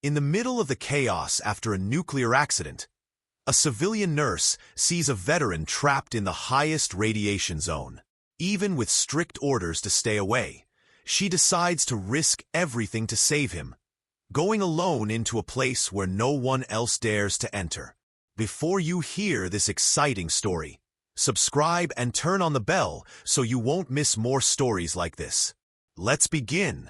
In the middle of the chaos after a nuclear accident, a civilian nurse sees a veteran trapped in the highest radiation zone. Even with strict orders to stay away, she decides to risk everything to save him, going alone into a place where no one else dares to enter. Before you hear this exciting story, subscribe and turn on the bell so you won't miss more stories like this. Let's begin.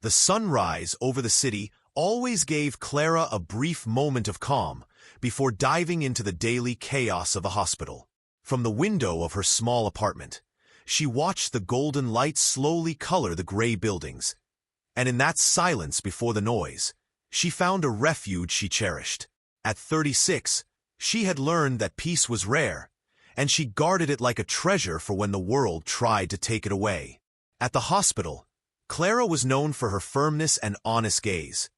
The sunrise over the city always gave Clara a brief moment of calm before diving into the daily chaos of the hospital. From the window of her small apartment, she watched the golden light slowly color the gray buildings, and in that silence before the noise, she found a refuge she cherished. At 36, she had learned that peace was rare, and she guarded it like a treasure for when the world tried to take it away. At the hospital, Clara was known for her firmness and honest gaze,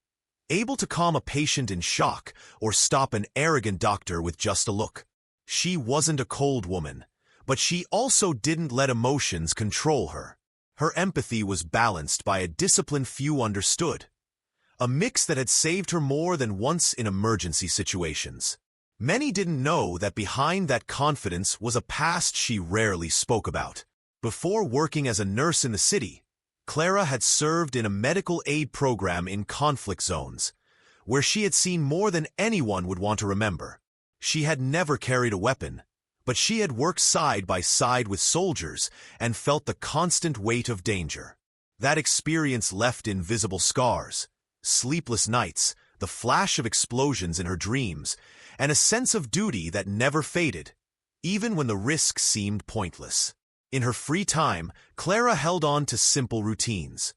able to calm a patient in shock or stop an arrogant doctor with just a look. She wasn't a cold woman, but she also didn't let emotions control her. Her empathy was balanced by a discipline few understood, a mix that had saved her more than once in emergency situations. Many didn't know that behind that confidence was a past she rarely spoke about. Before working as a nurse in the city, Clara had served in a medical aid program in conflict zones, where she had seen more than anyone would want to remember. She had never carried a weapon, but she had worked side by side with soldiers and felt the constant weight of danger. That experience left invisible scars, sleepless nights, the flash of explosions in her dreams, and a sense of duty that never faded, even when the risk seemed pointless. In her free time, Clara held on to simple routines,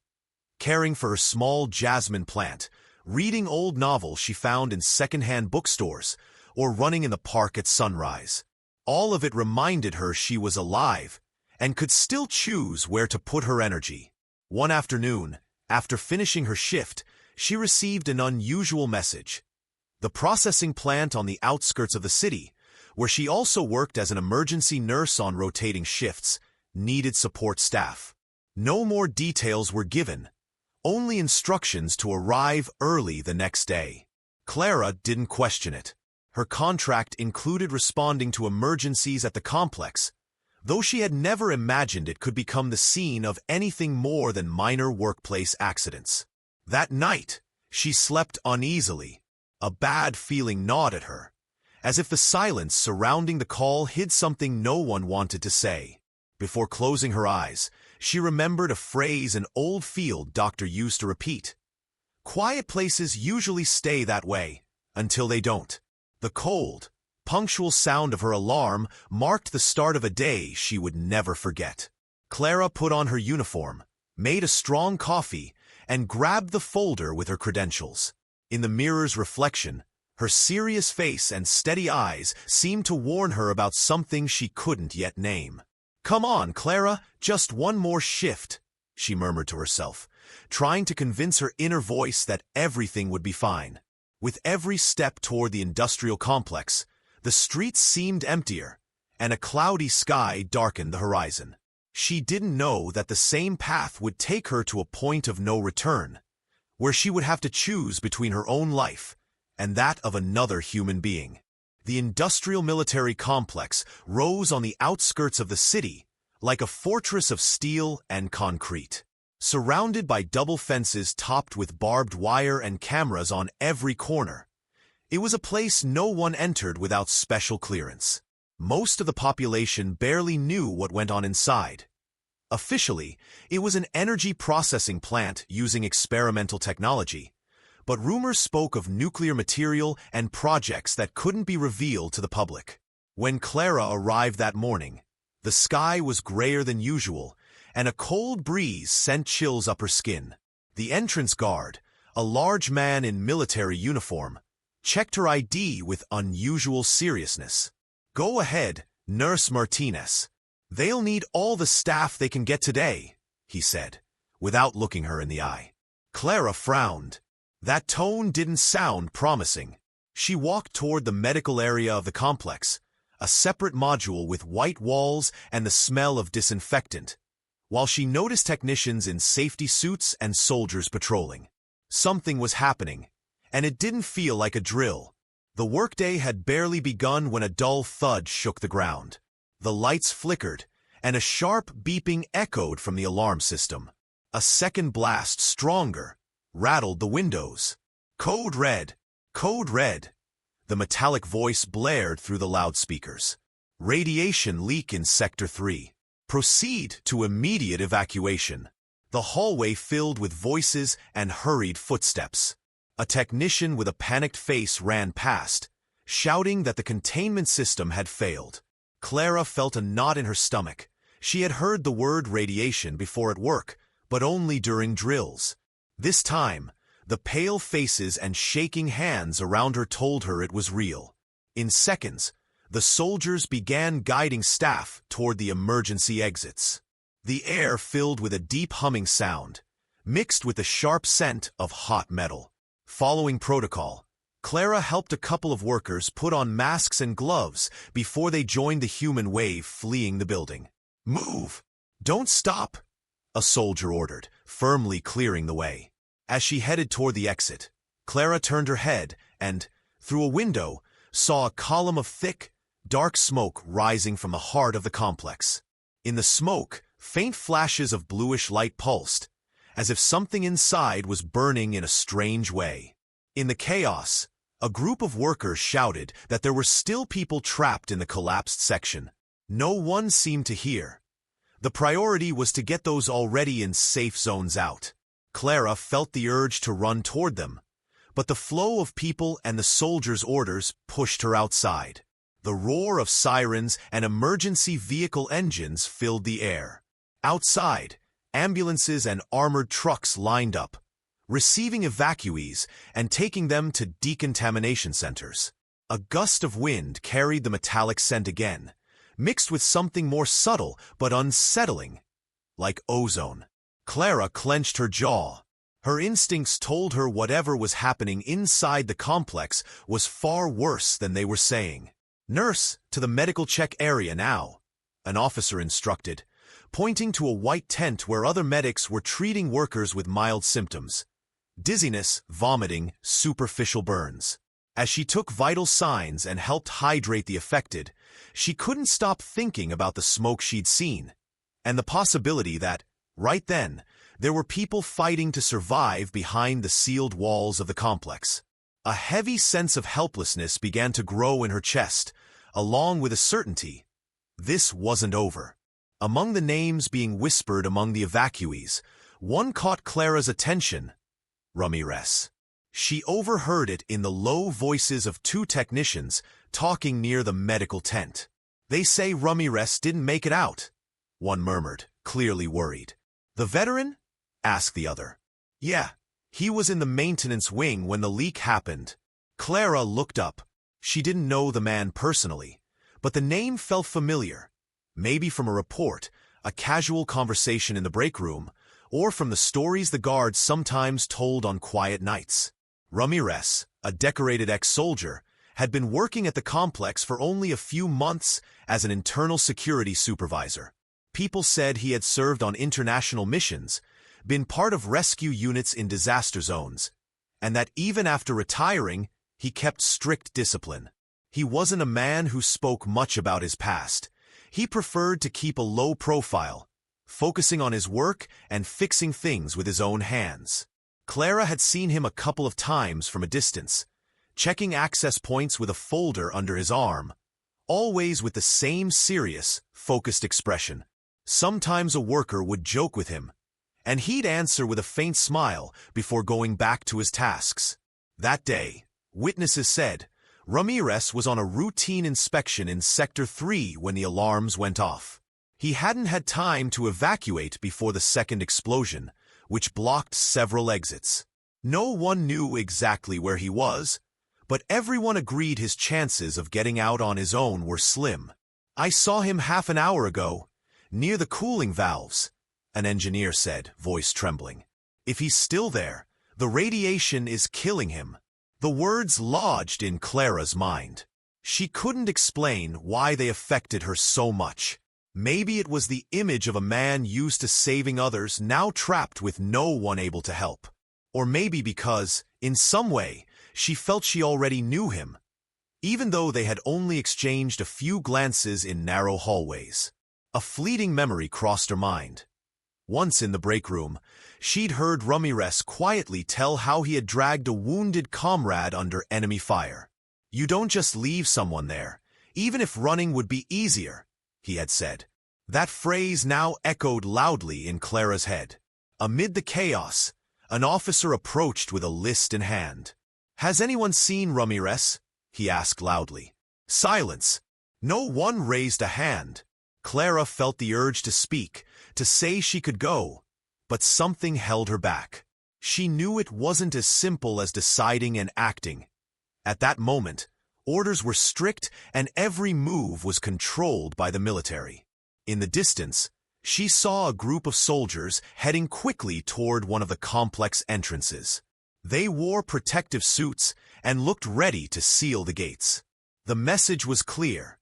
caring for her small jasmine plant, reading old novels she found in second-hand bookstores, or running in the park at sunrise. All of it reminded her she was alive and could still choose where to put her energy. One afternoon, after finishing her shift, she received an unusual message. The processing plant on the outskirts of the city, where she also worked as an emergency nurse on rotating shifts, needed support staff. No more details were given, only instructions to arrive early the next day. Clara didn't question it. Her contract included responding to emergencies at the complex, though she had never imagined it could become the scene of anything more than minor workplace accidents. That night, she slept uneasily. A bad feeling gnawed at her, as if the silence surrounding the call hid something no one wanted to say. Before closing her eyes, she remembered a phrase an old field doctor used to repeat. Quiet places usually stay that way, until they don't. The cold, punctual sound of her alarm marked the start of a day she would never forget. Clara put on her uniform, made a strong coffee, and grabbed the folder with her credentials. In the mirror's reflection, her serious face and steady eyes seemed to warn her about something she couldn't yet name. "Come on, Clara, just one more shift," she murmured to herself, trying to convince her inner voice that everything would be fine. With every step toward the industrial complex, the streets seemed emptier, and a cloudy sky darkened the horizon. She didn't know that the same path would take her to a point of no return, where she would have to choose between her own life and that of another human being. The industrial military complex rose on the outskirts of the city like a fortress of steel and concrete. Surrounded by double fences topped with barbed wire and cameras on every corner, it was a place no one entered without special clearance. Most of the population barely knew what went on inside. Officially, it was an energy processing plant using experimental technology, but rumors spoke of nuclear material and projects that couldn't be revealed to the public. When Clara arrived that morning, the sky was grayer than usual, and a cold breeze sent chills up her skin. The entrance guard, a large man in military uniform, checked her ID with unusual seriousness. "Go ahead, Nurse Martinez. They'll need all the staff they can get today," he said, without looking her in the eye. Clara frowned. That tone didn't sound promising. She walked toward the medical area of the complex, a separate module with white walls and the smell of disinfectant, while she noticed technicians in safety suits and soldiers patrolling. Something was happening, And it didn't feel like a drill. The workday had barely begun when a dull thud shook the ground. The lights flickered, and a sharp beeping echoed from the alarm system. A second blast, stronger, rattled the windows. "Code red! Code red!" The metallic voice blared through the loudspeakers. "Radiation leak in Sector 3. Proceed to immediate evacuation." The hallway filled with voices and hurried footsteps. A technician with a panicked face ran past, shouting that the containment system had failed. Clara felt a knot in her stomach. She had heard the word radiation before at work, but only during drills. This time, the pale faces and shaking hands around her told her it was real. In seconds, the soldiers began guiding staff toward the emergency exits. The air filled with a deep humming sound, mixed with the sharp scent of hot metal. Following protocol, Clara helped a couple of workers put on masks and gloves before they joined the human wave fleeing the building. "Move! Don't stop!" a soldier ordered, firmly clearing the way. As she headed toward the exit, Clara turned her head and, through a window, saw a column of thick, dark smoke rising from the heart of the complex. In the smoke, faint flashes of bluish light pulsed, as if something inside was burning in a strange way. In the chaos, a group of workers shouted that there were still people trapped in the collapsed section. No one seemed to hear. The priority was to get those already in safe zones out. Clara felt the urge to run toward them, but the flow of people and the soldiers' orders pushed her outside. The roar of sirens and emergency vehicle engines filled the air. Outside, ambulances and armored trucks lined up, receiving evacuees and taking them to decontamination centers. A gust of wind carried the metallic scent again, mixed with something more subtle but unsettling, like ozone. Clara clenched her jaw. Her instincts told her whatever was happening inside the complex was far worse than they were saying. "Nurse, to the medical check area now," an officer instructed, pointing to a white tent where other medics were treating workers with mild symptoms: dizziness, vomiting, superficial burns. As she took vital signs and helped hydrate the affected, she couldn't stop thinking about the smoke she'd seen, and the possibility that, right then, there were people fighting to survive behind the sealed walls of the complex. A heavy sense of helplessness began to grow in her chest, along with a certainty: this wasn't over. Among the names being whispered among the evacuees, one caught Clara's attention: Ramirez. She overheard it in the low voices of two technicians talking near the medical tent. "They say Ramirez didn't make it out," one murmured, clearly worried. "The veteran?" asked the other. "Yeah, he was in the maintenance wing when the leak happened." Clara looked up. She didn't know the man personally, but the name felt familiar, maybe from a report, a casual conversation in the break room, or from the stories the guards sometimes told on quiet nights. Ramirez, a decorated ex-soldier, had been working at the complex for only a few months as an internal security supervisor. People said he had served on international missions, been part of rescue units in disaster zones, and that even after retiring, he kept strict discipline. He wasn't a man who spoke much about his past. He preferred to keep a low profile, focusing on his work and fixing things with his own hands. Clara had seen him a couple of times from a distance, checking access points with a folder under his arm, always with the same serious, focused expression. Sometimes a worker would joke with him, and he'd answer with a faint smile before going back to his tasks. That day, witnesses said, Ramirez was on a routine inspection in Sector 3 when the alarms went off. He hadn't had time to evacuate before the second explosion, which blocked several exits. No one knew exactly where he was, but everyone agreed his chances of getting out on his own were slim. "I saw him half an hour ago, near the cooling valves," an engineer said, voice trembling. "If he's still there, the radiation is killing him." The words lodged in Clara's mind. She couldn't explain why they affected her so much. Maybe it was the image of a man used to saving others now trapped with no one able to help. Or maybe because, in some way, She felt she already knew him, even though they had only exchanged a few glances in narrow hallways. A fleeting memory crossed her mind. Once in the break room, she'd heard Ramirez quietly tell how he had dragged a wounded comrade under enemy fire. "You don't just leave someone there, even if running would be easier," he had said. That phrase now echoed loudly in Clara's head. Amid the chaos, an officer approached with a list in hand. "Has anyone seen Ramirez?" he asked loudly. Silence. No one raised a hand. Clara felt the urge to speak, to say she could go, but something held her back. She knew it wasn't as simple as deciding and acting. At that moment, orders were strict and every move was controlled by the military. In the distance, she saw a group of soldiers heading quickly toward one of the complex entrances. They wore protective suits and looked ready to seal the gates. The message was clear.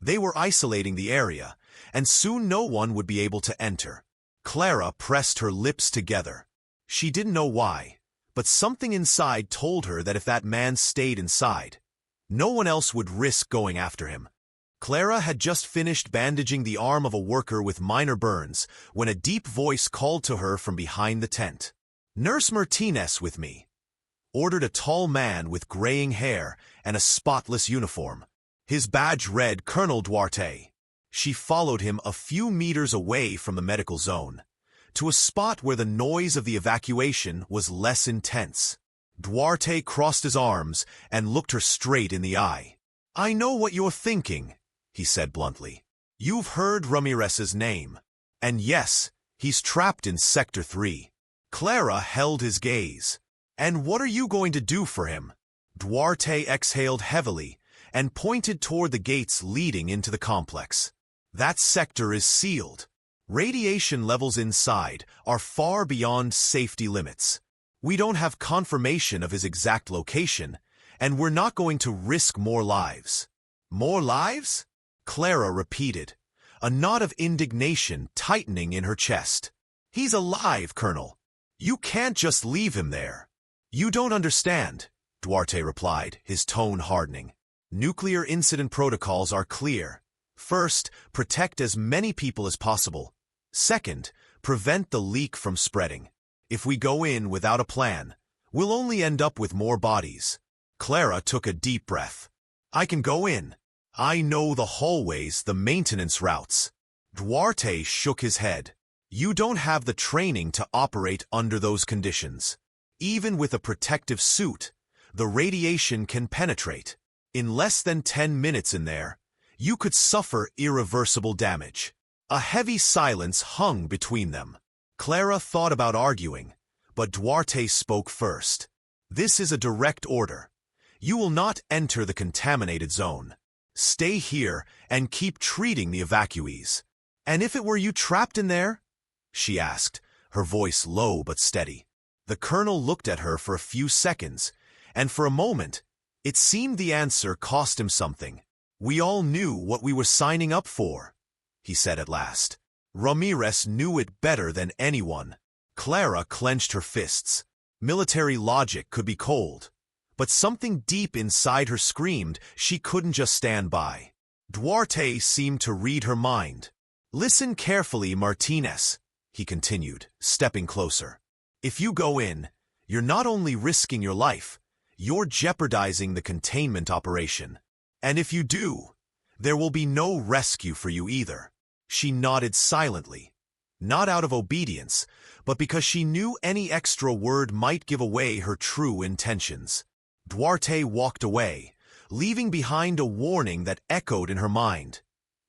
They were isolating the area, and soon no one would be able to enter. Clara pressed her lips together. She didn't know why, but something inside told her that if that man stayed inside, no one else would risk going after him. Clara had just finished bandaging the arm of a worker with minor burns when a deep voice called to her from behind the tent. "Nurse Martinez with me," ordered a tall man with graying hair and a spotless uniform. His badge read Colonel Duarte. She followed him a few meters away from the medical zone, to a spot where the noise of the evacuation was less intense. Duarte crossed his arms and looked her straight in the eye. "I know what you're thinking," he said bluntly. "You've heard Ramirez's name. And yes, he's trapped in Sector 3. Clara held his gaze. "And what are you going to do for him?" Duarte exhaled heavily and pointed toward the gates leading into the complex. "That sector is sealed. Radiation levels inside are far beyond safety limits. We don't have confirmation of his exact location, and we're not going to risk more lives." "More lives?" Clara repeated, a knot of indignation tightening in her chest. "He's alive, Colonel. You can't just leave him there." "You don't understand," Duarte replied, his tone hardening. "Nuclear incident protocols are clear. First, protect as many people as possible. Second, prevent the leak from spreading. If we go in without a plan, we'll only end up with more bodies." Clara took a deep breath. "I can go in. I know the hallways, the maintenance routes." Duarte shook his head. "You don't have the training to operate under those conditions. Even with a protective suit, the radiation can penetrate. In less than 10 minutes in there, you could suffer irreversible damage." A heavy silence hung between them. Clara thought about arguing, but Duarte spoke first. "This is a direct order. You will not enter the contaminated zone. Stay here and keep treating the evacuees." "And if it were you trapped in there?" she asked, her voice low but steady. The colonel looked at her for a few seconds, and for a moment, it seemed the answer cost him something. "We all knew what we were signing up for," he said at last. "Ramirez knew it better than anyone." Clara clenched her fists. Military logic could be cold, but something deep inside her screamed she couldn't just stand by. Duarte seemed to read her mind. "Listen carefully, Martinez," he continued, stepping closer. "If you go in, you're not only risking your life, you're jeopardizing the containment operation. And if you do, there will be no rescue for you either." She nodded silently, not out of obedience, but because she knew any extra word might give away her true intentions. Duarte walked away, leaving behind a warning that echoed in her mind.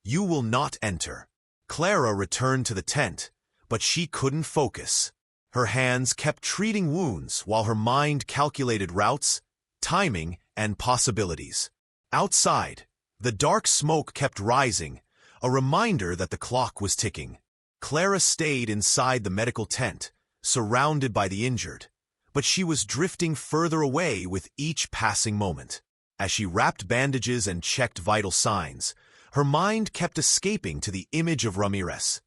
"You will not enter." Clara returned to the tent, but she couldn't focus. Her hands kept treating wounds while her mind calculated routes, timing, and possibilities. Outside, the dark smoke kept rising, a reminder that the clock was ticking. Clara stayed inside the medical tent, surrounded by the injured, but she was drifting further away with each passing moment. As she wrapped bandages and checked vital signs, her mind kept escaping to the image of Ramirez.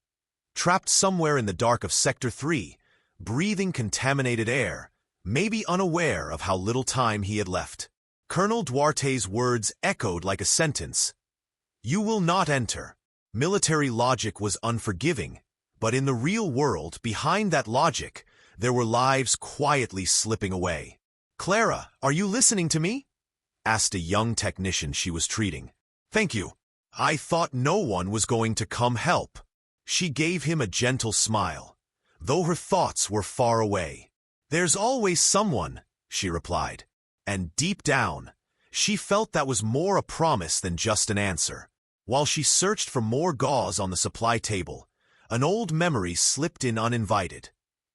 Trapped somewhere in the dark of Sector 3, breathing contaminated air, maybe unaware of how little time he had left. Colonel Duarte's words echoed like a sentence. "You will not enter." Military logic was unforgiving, but in the real world, behind that logic, there were lives quietly slipping away. "Clara, are you listening to me?" asked a young technician she was treating. "Thank you. I thought no one was going to come help." She gave him a gentle smile, though her thoughts were far away. "There's always someone," she replied, and deep down, she felt that was more a promise than just an answer. While she searched for more gauze on the supply table, an old memory slipped in uninvited.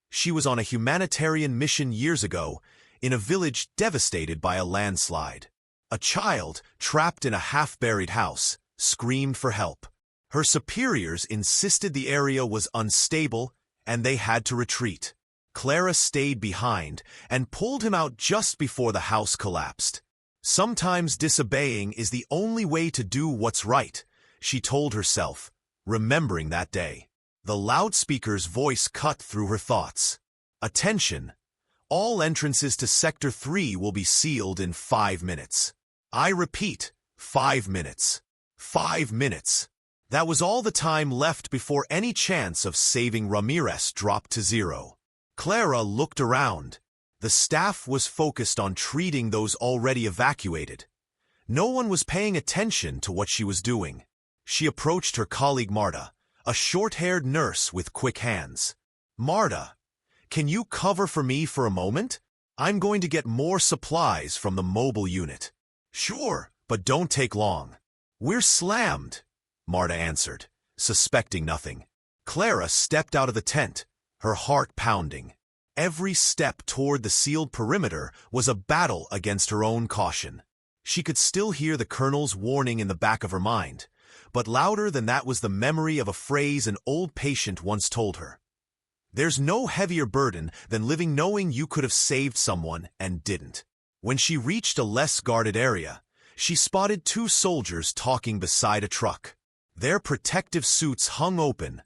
She was on a humanitarian mission years ago, in a village devastated by a landslide. A child, trapped in a half-buried house, screamed for help. Her superiors insisted the area was unstable, and they had to retreat. Clara stayed behind and pulled him out just before the house collapsed. "Sometimes disobeying is the only way to do what's right," she told herself, remembering that day. The loudspeaker's voice cut through her thoughts. "Attention! All entrances to Sector 3 will be sealed in 5 minutes. I repeat, 5 minutes. 5 minutes." That was all the time left before any chance of saving Ramirez dropped to zero. Clara looked around. The staff was focused on treating those already evacuated. No one was paying attention to what she was doing. She approached her colleague Marta, a short-haired nurse with quick hands. "Marta, can you cover for me for a moment? I'm going to get more supplies from the mobile unit." "Sure, but don't take long." "We're slammed," Marta answered, suspecting nothing. Clara stepped out of the tent, her heart pounding. Every step toward the sealed perimeter was a battle against her own caution. She could still hear the colonel's warning in the back of her mind, but louder than that was the memory of a phrase an old patient once told her. "There's no heavier burden than living knowing you could have saved someone and didn't." When she reached a less guarded area, she spotted 2 soldiers talking beside a truck. Their protective suits hung open,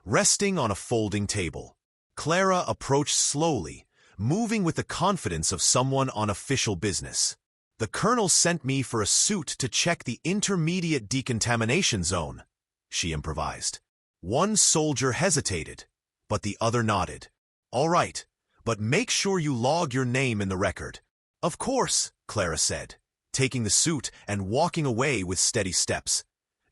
resting on a folding table. Clara approached slowly, moving with the confidence of someone on official business. "The colonel sent me for a suit to check the intermediate decontamination zone," she improvised. One soldier hesitated, but the other nodded. "All right, but make sure you log your name in the record." "Of course," Clara said, taking the suit and walking away with steady steps,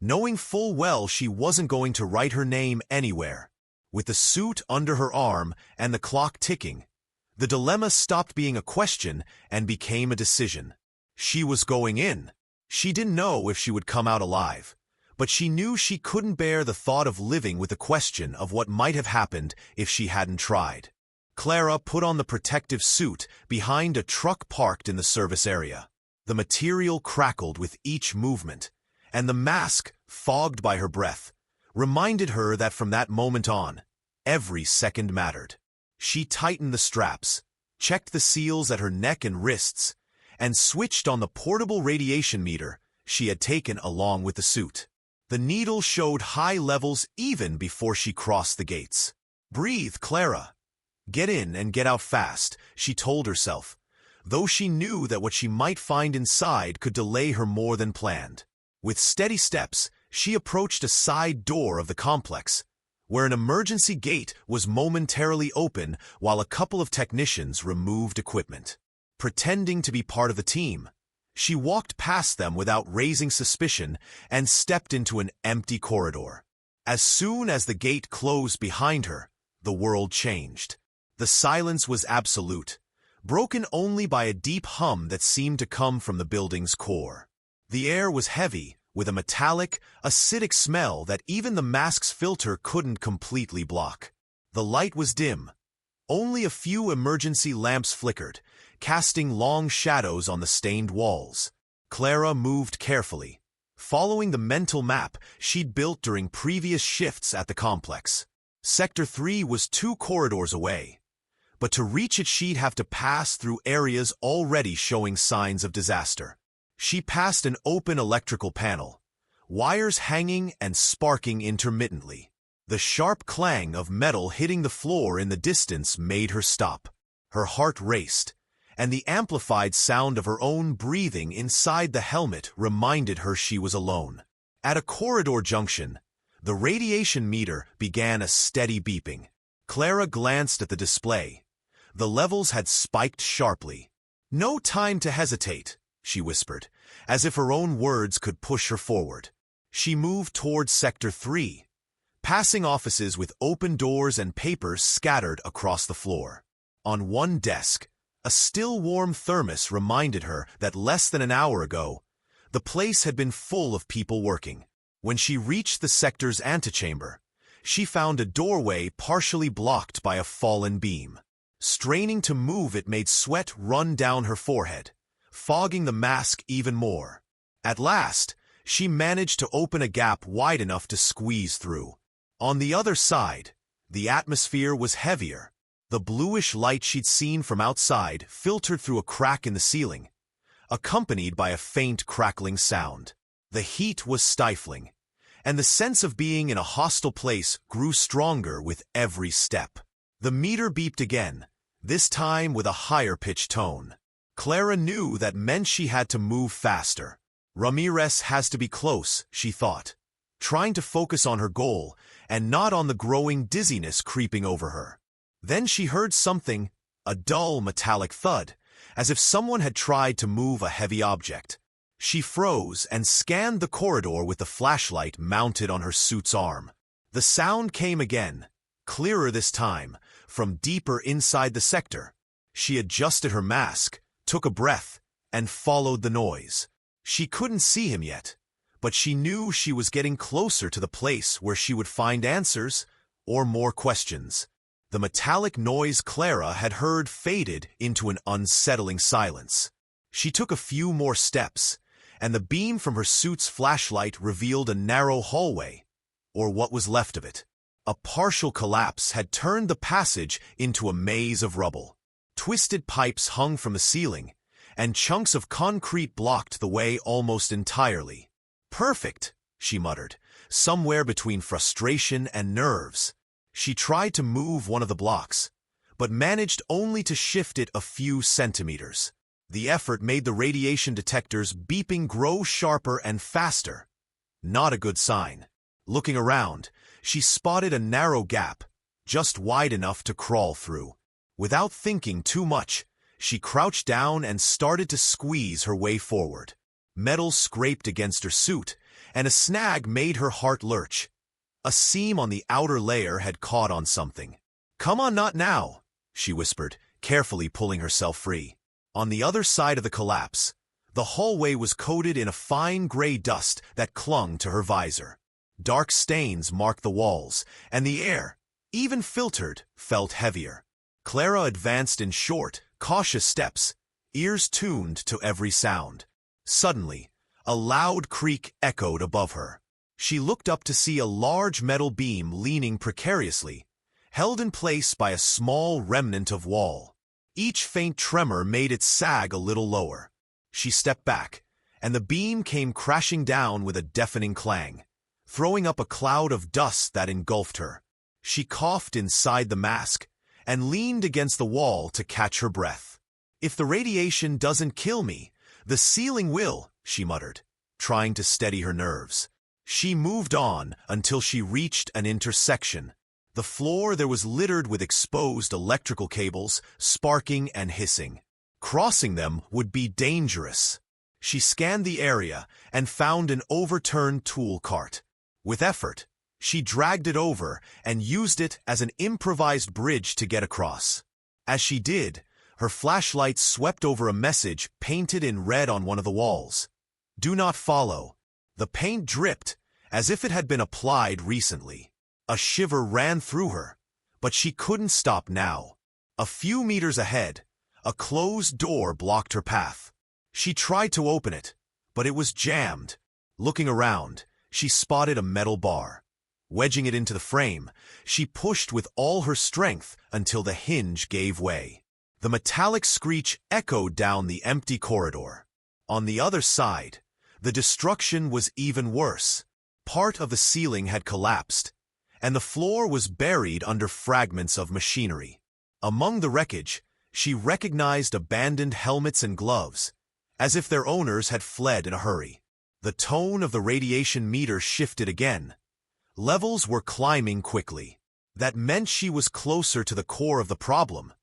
knowing full well she wasn't going to write her name anywhere. With the suit under her arm and the clock ticking, the dilemma stopped being a question and became a decision. She was going in. She didn't know if she would come out alive, but she knew she couldn't bear the thought of living with the question of what might have happened if she hadn't tried. Clara put on the protective suit behind a truck parked in the service area. The material crackled with each movement, and the mask, fogged by her breath, reminded her that from that moment on, every second mattered. She tightened the straps, checked the seals at her neck and wrists, and switched on the portable radiation meter she had taken along with the suit. The needle showed high levels even before she crossed the gates. "Breathe, Clara. Get in and get out fast," she told herself, though she knew that what she might find inside could delay her more than planned. With steady steps, she approached a side door of the complex, where an emergency gate was momentarily open while a couple of technicians removed equipment. Pretending to be part of the team, she walked past them without raising suspicion and stepped into an empty corridor. As soon as the gate closed behind her, the world changed. The silence was absolute, broken only by a deep hum that seemed to come from the building's core. The air was heavy, with a metallic, acidic smell that even the mask's filter couldn't completely block. The light was dim. Only a few emergency lamps flickered, casting long shadows on the stained walls. Clara moved carefully, following the mental map she'd built during previous shifts at the complex. Sector 3 was 2 corridors away, but to reach it she'd have to pass through areas already showing signs of disaster. She passed an open electrical panel, wires hanging and sparking intermittently. The sharp clang of metal hitting the floor in the distance made her stop. Her heart raced, and the amplified sound of her own breathing inside the helmet reminded her she was alone. At a corridor junction, the radiation meter began a steady beeping. Clara glanced at the display. The levels had spiked sharply. "No time to hesitate," she whispered, as if her own words could push her forward. She moved towards Sector 3, passing offices with open doors and papers scattered across the floor. On one desk, a still warm thermos reminded her that less than an hour ago, the place had been full of people working. When she reached the sector's antechamber, she found a doorway partially blocked by a fallen beam. Straining to move it made sweat run down her forehead, fogging the mask even more. At last, she managed to open a gap wide enough to squeeze through. On the other side, the atmosphere was heavier. The bluish light she'd seen from outside filtered through a crack in the ceiling, accompanied by a faint crackling sound. The heat was stifling, and the sense of being in a hostile place grew stronger with every step. The meter beeped again, this time with a higher-pitched tone. Clara knew that meant she had to move faster. Ramirez has to be close, she thought, trying to focus on her goal and not on the growing dizziness creeping over her. Then she heard something, a dull metallic thud, as if someone had tried to move a heavy object. She froze and scanned the corridor with the flashlight mounted on her suit's arm. The sound came again, clearer this time, from deeper inside the sector. She adjusted her mask, took a breath, and followed the noise. She couldn't see him yet, but she knew she was getting closer to the place where she would find answers or more questions. The metallic noise Clara had heard faded into an unsettling silence. She took a few more steps, and the beam from her suit's flashlight revealed a narrow hallway, or what was left of it. A partial collapse had turned the passage into a maze of rubble. Twisted pipes hung from the ceiling, and chunks of concrete blocked the way almost entirely. "Perfect," she muttered, somewhere between frustration and nerves. She tried to move one of the blocks, but managed only to shift it a few centimeters. The effort made the radiation detector's beeping grow sharper and faster. Not a good sign. Looking around, she spotted a narrow gap, just wide enough to crawl through. Without thinking too much, she crouched down and started to squeeze her way forward. Metal scraped against her suit, and a snag made her heart lurch. A seam on the outer layer had caught on something. "Come on, not now," she whispered, carefully pulling herself free. On the other side of the collapse, the hallway was coated in a fine gray dust that clung to her visor. Dark stains marked the walls, and the air, even filtered, felt heavier. Clara advanced in short, cautious steps, ears tuned to every sound. Suddenly, a loud creak echoed above her. She looked up to see a large metal beam leaning precariously, held in place by a small remnant of wall. Each faint tremor made it sag a little lower. She stepped back, and the beam came crashing down with a deafening clang, throwing up a cloud of dust that engulfed her. She coughed inside the mask and leaned against the wall to catch her breath. "If the radiation doesn't kill me, the ceiling will," she muttered, trying to steady her nerves. She moved on until she reached an intersection. The floor there was littered with exposed electrical cables, sparking and hissing. Crossing them would be dangerous. She scanned the area and found an overturned tool cart. With effort, she dragged it over and used it as an improvised bridge to get across. As she did, her flashlight swept over a message painted in red on one of the walls. "Do not follow." The paint dripped, as if it had been applied recently. A shiver ran through her, but she couldn't stop now. A few meters ahead, a closed door blocked her path. She tried to open it, but it was jammed. Looking around, she spotted a metal bar. Wedging it into the frame, she pushed with all her strength until the hinge gave way. The metallic screech echoed down the empty corridor. On the other side, the destruction was even worse. Part of the ceiling had collapsed, and the floor was buried under fragments of machinery. Among the wreckage, She recognized abandoned helmets and gloves, as if their owners had fled in a hurry. The tone of the radiation meter shifted again. Levels were climbing quickly. That meant she was closer to the core of the problem,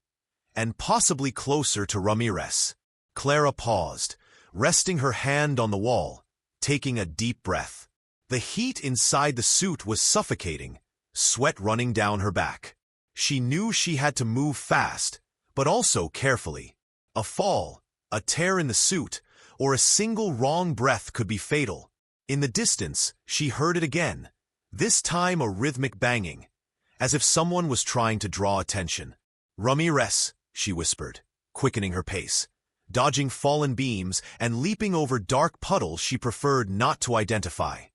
and possibly closer to Ramirez. Clara paused, resting her hand on the wall, taking a deep breath. The heat inside the suit was suffocating, sweat running down her back. She knew she had to move fast, but also carefully. A fall, a tear in the suit, or a single wrong breath could be fatal. In the distance, she heard it again, this time a rhythmic banging, as if someone was trying to draw attention. "Ramirez," she whispered, quickening her pace, dodging fallen beams and leaping over dark puddles she preferred not to identify.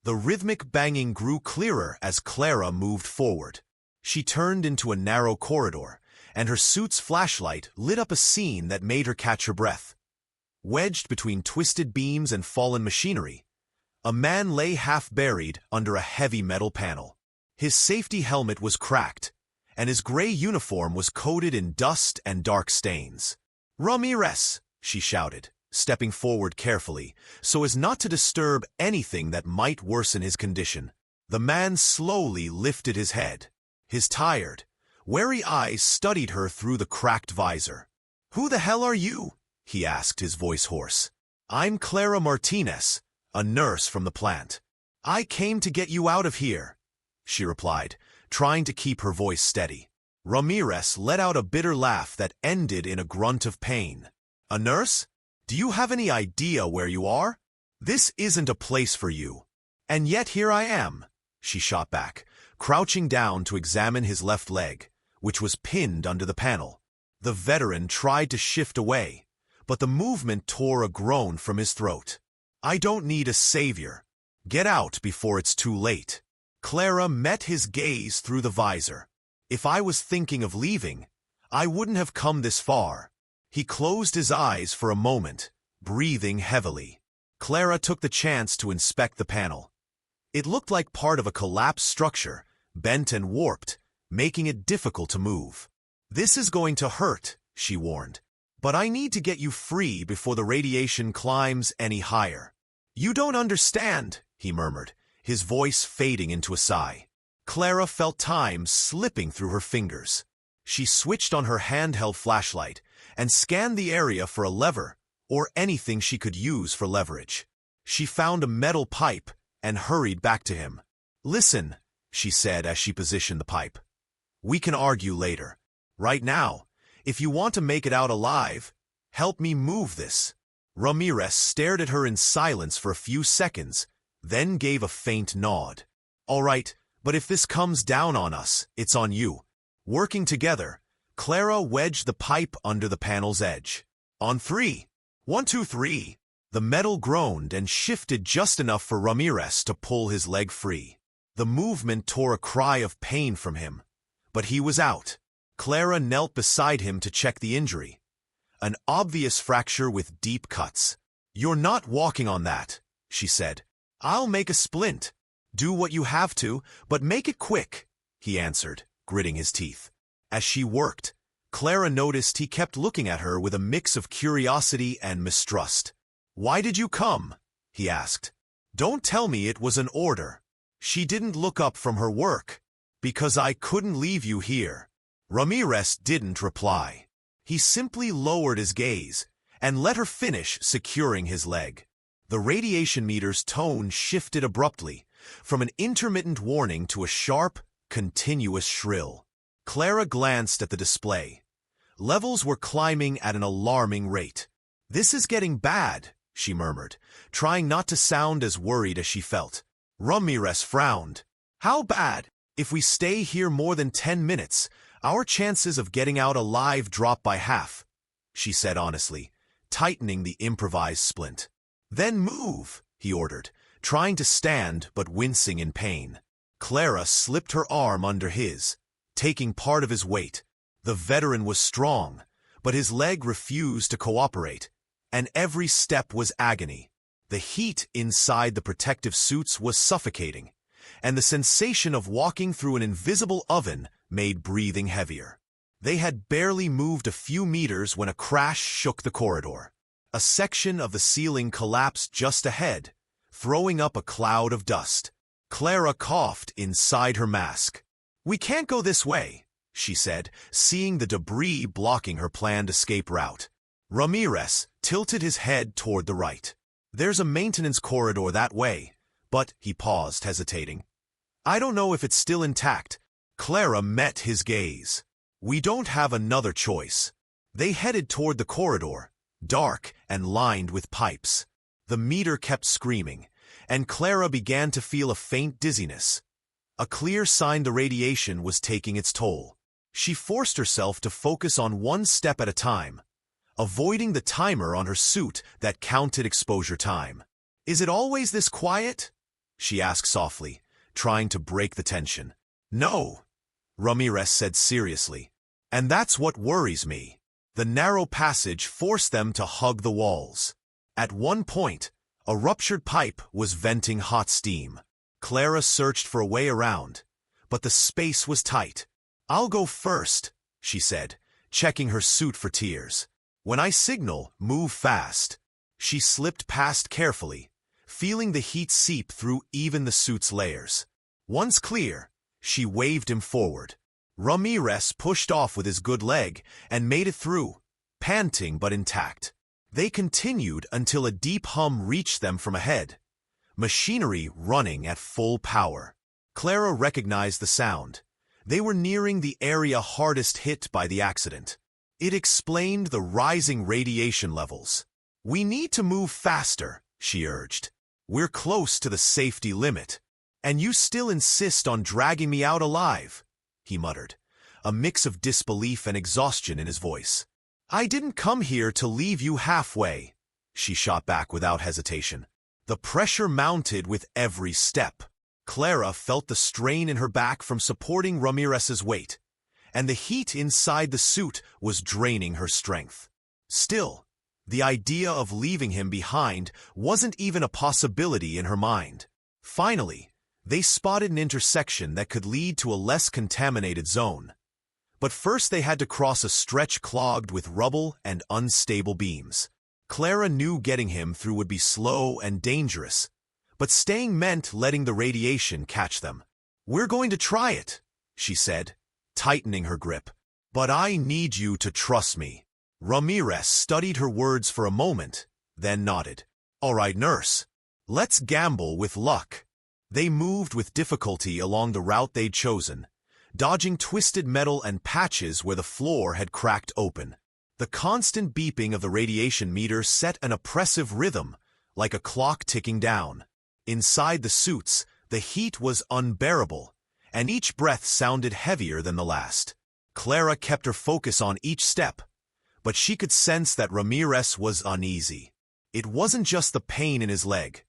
The rhythmic banging grew clearer as Clara moved forward. She turned into a narrow corridor, and her suit's flashlight lit up a scene that made her catch her breath. Wedged between twisted beams and fallen machinery, a man lay half-buried under a heavy metal panel. His safety helmet was cracked, and his gray uniform was coated in dust and dark stains. "Ramirez!" she shouted, stepping forward carefully, so as not to disturb anything that might worsen his condition. The man slowly lifted his head. His tired, wary eyes studied her through the cracked visor. "Who the hell are you?" he asked, his voice hoarse. "I'm Clara Martinez, a nurse from the plant. I came to get you out of here," she replied, trying to keep her voice steady. Ramirez let out a bitter laugh that ended in a grunt of pain. "A nurse? Do you have any idea where you are? This isn't a place for you. And yet here I am," she shot back, crouching down to examine his left leg, which was pinned under the panel. The veteran tried to shift away, but the movement tore a groan from his throat. "I don't need a savior. Get out before it's too late." Clara met his gaze through the visor. "If I was thinking of leaving, I wouldn't have come this far." He closed his eyes for a moment, breathing heavily. Clara took the chance to inspect the panel. It looked like part of a collapsed structure, bent and warped, making it difficult to move. "This is going to hurt," she warned. "But I need to get you free before the radiation climbs any higher." "You don't understand," he murmured, his voice fading into a sigh. Clara felt time slipping through her fingers. She switched on her handheld flashlight and scanned the area for a lever or anything she could use for leverage. She found a metal pipe and hurried back to him. "Listen," she said as she positioned the pipe. "We can argue later. Right now, if you want to make it out alive, help me move this." Ramirez stared at her in silence for a few seconds, then gave a faint nod. "All right, but if this comes down on us, it's on you." Working together, Clara wedged the pipe under the panel's edge. "On three. 1, 2, 3. The metal groaned and shifted just enough for Ramirez to pull his leg free. The movement tore a cry of pain from him, but he was out. Clara knelt beside him to check the injury. An obvious fracture with deep cuts. "You're not walking on that," she said. "I'll make a splint. Do what you have to, but make it quick," he answered, gritting his teeth. As she worked, Clara noticed he kept looking at her with a mix of curiosity and mistrust. "Why did you come?" he asked. "Don't tell me it was an order." She didn't look up from her work. "Because I couldn't leave you here." Ramirez didn't reply. He simply lowered his gaze and let her finish securing his leg. The radiation meter's tone shifted abruptly, from an intermittent warning to a sharp, continuous shrill. Clara glanced at the display. Levels were climbing at an alarming rate. "This is getting bad," she murmured, trying not to sound as worried as she felt. Ramirez frowned. "How bad? If we stay here more than 10 minutes, our chances of getting out alive drop by half," she said honestly, tightening the improvised splint. "Then move," he ordered, trying to stand but wincing in pain. Clara slipped her arm under his, taking part of his weight. The veteran was strong, but his leg refused to cooperate, and every step was agony. The heat inside the protective suits was suffocating, and the sensation of walking through an invisible oven made breathing heavier. They had barely moved a few meters when a crash shook the corridor. A section of the ceiling collapsed just ahead, throwing up a cloud of dust. Clara coughed inside her mask. "We can't go this way," she said, seeing the debris blocking her planned escape route. Ramirez tilted his head toward the right. "There's a maintenance corridor that way," but he paused, hesitating. "I don't know if it's still intact." Clara met his gaze. "We don't have another choice." They headed toward the corridor, dark and lined with pipes. The meter kept screaming, and Clara began to feel a faint dizziness. A clear sign the radiation was taking its toll. She forced herself to focus on one step at a time, avoiding the timer on her suit that counted exposure time. "Is it always this quiet?" she asked softly, trying to break the tension. "No," Ramirez said seriously. "And that's what worries me." The narrow passage forced them to hug the walls. At one point, a ruptured pipe was venting hot steam. Clara searched for a way around, but the space was tight. "I'll go first," she said, checking her suit for tears. "When I signal, move fast." She slipped past carefully, feeling the heat seep through even the suit's layers. Once clear, she waved him forward. Ramirez pushed off with his good leg and made it through, panting but intact. They continued until a deep hum reached them from ahead, machinery running at full power. Clara recognized the sound. They were nearing the area hardest hit by the accident. It explained the rising radiation levels. "We need to move faster," she urged. "We're close to the safety limit. And you still insist on dragging me out alive," he muttered, a mix of disbelief and exhaustion in his voice. "I didn't come here to leave you halfway," she shot back without hesitation. The pressure mounted with every step. Clara felt the strain in her back from supporting Ramirez's weight, and the heat inside the suit was draining her strength. Still, the idea of leaving him behind wasn't even a possibility in her mind. Finally, they spotted an intersection that could lead to a less contaminated zone. But first they had to cross a stretch clogged with rubble and unstable beams. Clara knew getting him through would be slow and dangerous, but staying meant letting the radiation catch them. "We're going to try it," she said, tightening her grip. "But I need you to trust me." Ramirez studied her words for a moment, then nodded. "All right, nurse. Let's gamble with luck." They moved with difficulty along the route they'd chosen, dodging twisted metal and patches where the floor had cracked open. The constant beeping of the radiation meter set an oppressive rhythm, like a clock ticking down. Inside the suits, the heat was unbearable, and each breath sounded heavier than the last. Clara kept her focus on each step, but she could sense that Ramirez was uneasy. It wasn't just the pain in his leg.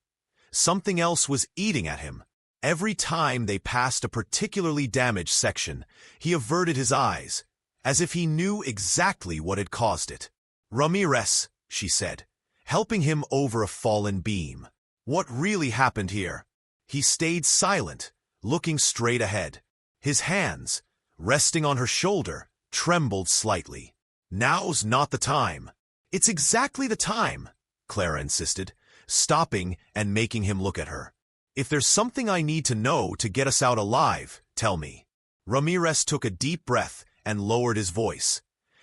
Something else was eating at him. Every time they passed a particularly damaged section, he averted his eyes, as if he knew exactly what had caused it. "Ramirez," she said, helping him over a fallen beam. "What really happened here?" He stayed silent, looking straight ahead. His hands, resting on her shoulder, trembled slightly. "Now's not the time." "It's exactly the time," Clara insisted, stopping and making him look at her. "If there's something I need to know to get us out alive, tell me." Ramirez took a deep breath and lowered his voice,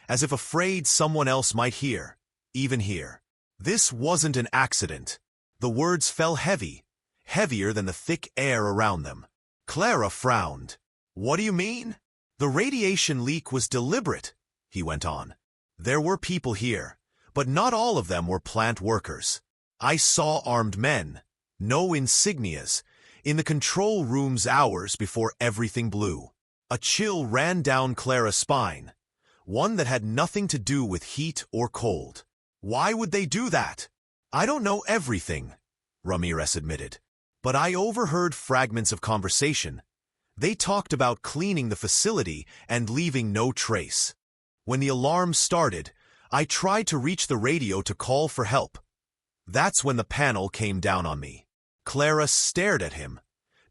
as if afraid someone else might hear, even hear. "This wasn't an accident." The words fell heavy, heavier than the thick air around them. Clara frowned. "What do you mean?" "The radiation leak was deliberate," he went on. "There were people here, but not all of them were plant workers. I saw armed men, no insignias, in the control rooms hours before everything blew." A chill ran down Clara's spine, one that had nothing to do with heat or cold. "Why would they do that?" "I don't know everything," Ramirez admitted, "but I overheard fragments of conversation. They talked about cleaning the facility and leaving no trace. When the alarm started, I tried to reach the radio to call for help. That's when the panel came down on me." Clara stared at him,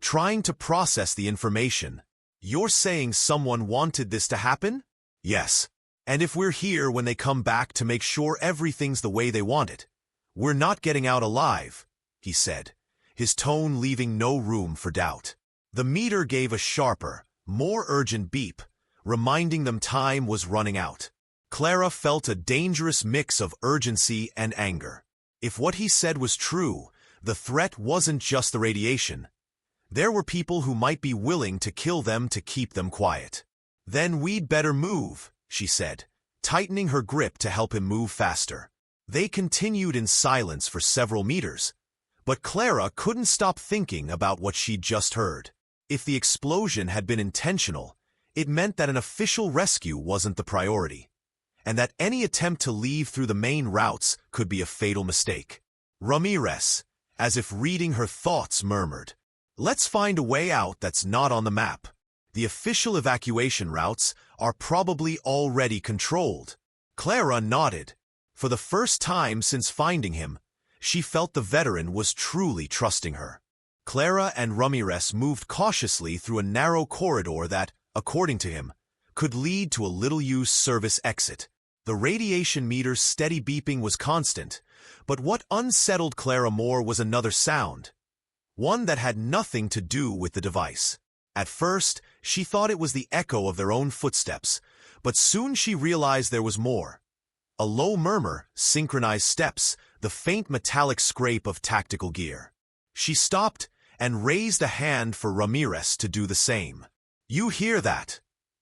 trying to process the information. "You're saying someone wanted this to happen?" Yes. And if we're here when they come back to make sure everything's the way they want it, we're not getting out alive, he said, his tone leaving no room for doubt. The meter gave a sharper, more urgent beep, reminding them time was running out. Clara felt a dangerous mix of urgency and anger. If what he said was true, the threat wasn't just the radiation. There were people who might be willing to kill them to keep them quiet. Then we'd better move, she said, tightening her grip to help him move faster. They continued in silence for several meters, but Clara couldn't stop thinking about what she'd just heard. If the explosion had been intentional, it meant that an official rescue wasn't the priority, and that any attempt to leave through the main routes could be a fatal mistake. Ramirez, as if reading her thoughts, murmured, "Let's find a way out that's not on the map. The official evacuation routes are probably already controlled." Clara nodded. For the first time since finding him, she felt the veteran was truly trusting her. Clara and Ramirez moved cautiously through a narrow corridor that, according to him, could lead to a little-used service exit. The radiation meter's steady beeping was constant, but what unsettled Clara more was another sound, one that had nothing to do with the device. At first, she thought it was the echo of their own footsteps, but soon she realized there was more. A low murmur, synchronized steps, the faint metallic scrape of tactical gear. She stopped and raised a hand for Ramirez to do the same. "You hear that?"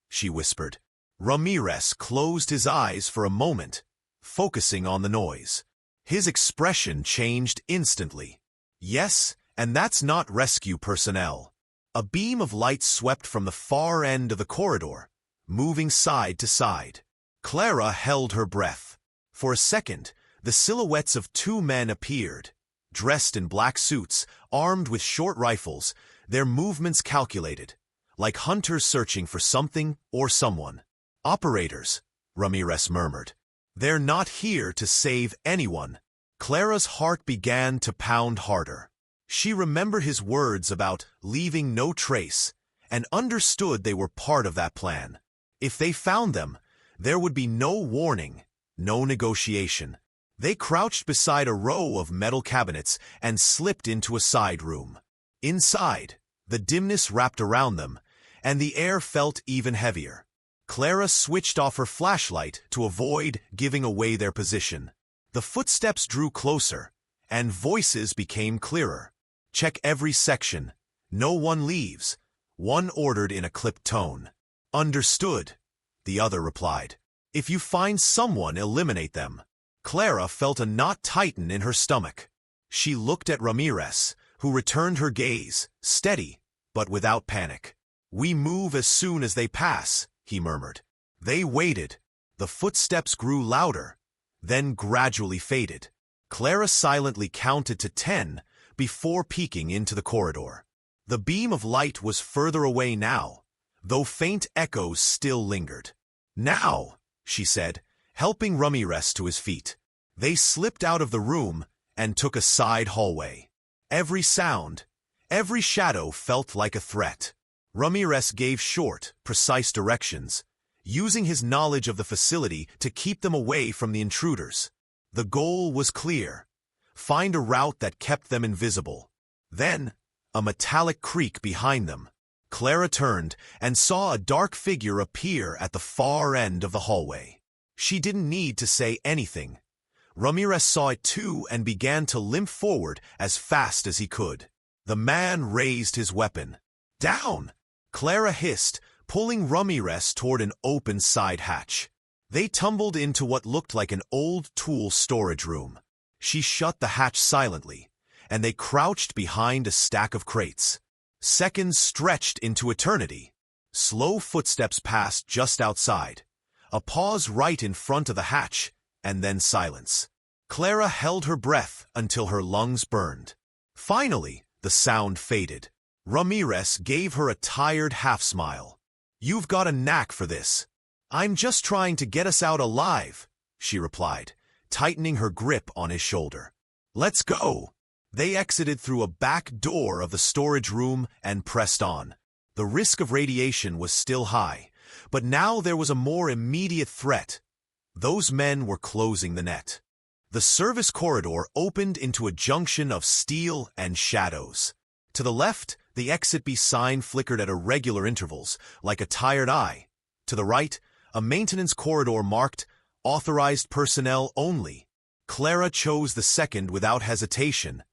she whispered. Ramirez closed his eyes for a moment, focusing on the noise. His expression changed instantly. "Yes, and that's not rescue personnel." A beam of light swept from the far end of the corridor, moving side to side. Clara held her breath. For a second, the silhouettes of two men appeared, dressed in black suits, armed with short rifles, their movements calculated, like hunters searching for something or someone. "Operators," Ramirez murmured. "They're not here to save anyone." Clara's heart began to pound harder. She remembered his words about leaving no trace and understood they were part of that plan. If they found them, there would be no warning, no negotiation. They crouched beside a row of metal cabinets and slipped into a side room. Inside, the dimness wrapped around them, and the air felt even heavier. Clara switched off her flashlight to avoid giving away their position. The footsteps drew closer, and voices became clearer. "Check every section. No one leaves," one ordered in a clipped tone. "Understood," the other replied. "If you find someone, eliminate them." Clara felt a knot tighten in her stomach. She looked at Ramirez, who returned her gaze, steady, but without panic. "We move as soon as they pass," he murmured. They waited. The footsteps grew louder, then gradually faded. Clara silently counted to 10 before peeking into the corridor. The beam of light was further away now, though faint echoes still lingered. "Now," she said, helping Ramirez to his feet. They slipped out of the room and took a side hallway. Every sound, every shadow felt like a threat. Ramirez gave short, precise directions, using his knowledge of the facility to keep them away from the intruders. The goal was clear: find a route that kept them invisible. Then, a metallic creak behind them. Clara turned and saw a dark figure appear at the far end of the hallway. She didn't need to say anything. Ramirez saw it too and began to limp forward as fast as he could. The man raised his weapon. "Down!" Clara hissed, pulling Ramirez toward an open side hatch. They tumbled into what looked like an old tool storage room. She shut the hatch silently, and they crouched behind a stack of crates. Seconds stretched into eternity. Slow footsteps passed just outside. A pause right in front of the hatch, and then silence. Clara held her breath until her lungs burned. Finally, the sound faded. Ramirez gave her a tired half-smile. "You've got a knack for this." "I'm just trying to get us out alive," she replied, tightening her grip on his shoulder. "Let's go." They exited through a back door of the storage room and pressed on. The risk of radiation was still high, But now there was a more immediate threat. Those men were closing the net. The service corridor opened into a junction of steel and shadows. To the left, the exit B sign flickered at irregular intervals, like a tired eye. To the right, a maintenance corridor marked "Authorized personnel only." Clara chose the second without hesitation.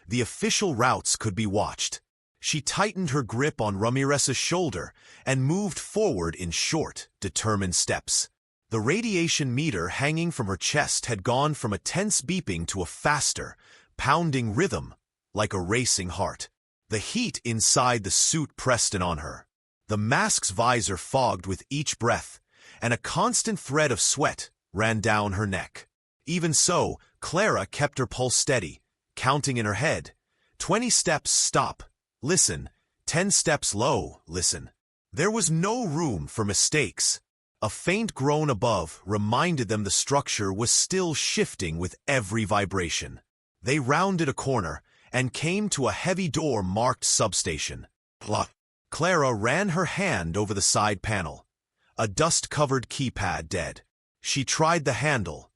The official routes could be watched. She tightened her grip on Ramirez's shoulder and moved forward in short, determined steps. The radiation meter hanging from her chest had gone from a tense beeping to a faster, pounding rhythm, like a racing heart. The heat inside the suit pressed in on her. The mask's visor fogged with each breath, and a constant thread of sweat ran down her neck. Even so, Clara kept her pulse steady, counting in her head. 20 steps, stop, listen. 10 steps, low, listen. There was no room for mistakes. A faint groan above reminded them the structure was still shifting with every vibration. They rounded a corner and came to a heavy door marked substation. Clara ran her hand over the side panel. A dust-covered keypad dead. She tried the handle.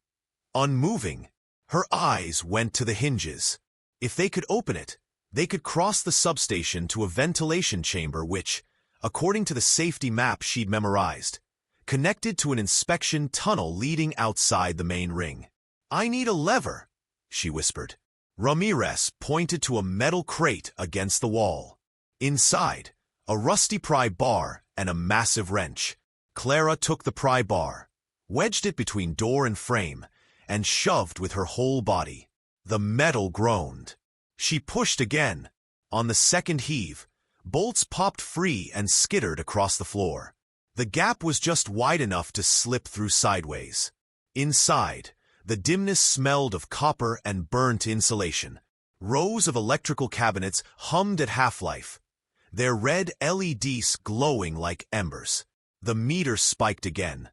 Unmoving. Her eyes went to the hinges. If they could open it, they could cross the substation to a ventilation chamber which, according to the safety map she'd memorized, connected to an inspection tunnel leading outside the main ring. "I need a lever," she whispered. Ramirez pointed to a metal crate against the wall. Inside, a rusty pry bar and a massive wrench. Clara took the pry bar, wedged it between door and frame, and shoved with her whole body. The metal groaned. She pushed again. On the second heave, bolts popped free and skittered across the floor. The gap was just wide enough to slip through sideways. Inside, the dimness smelled of copper and burnt insulation. Rows of electrical cabinets hummed at half-life, their red LEDs glowing like embers. The meter spiked again.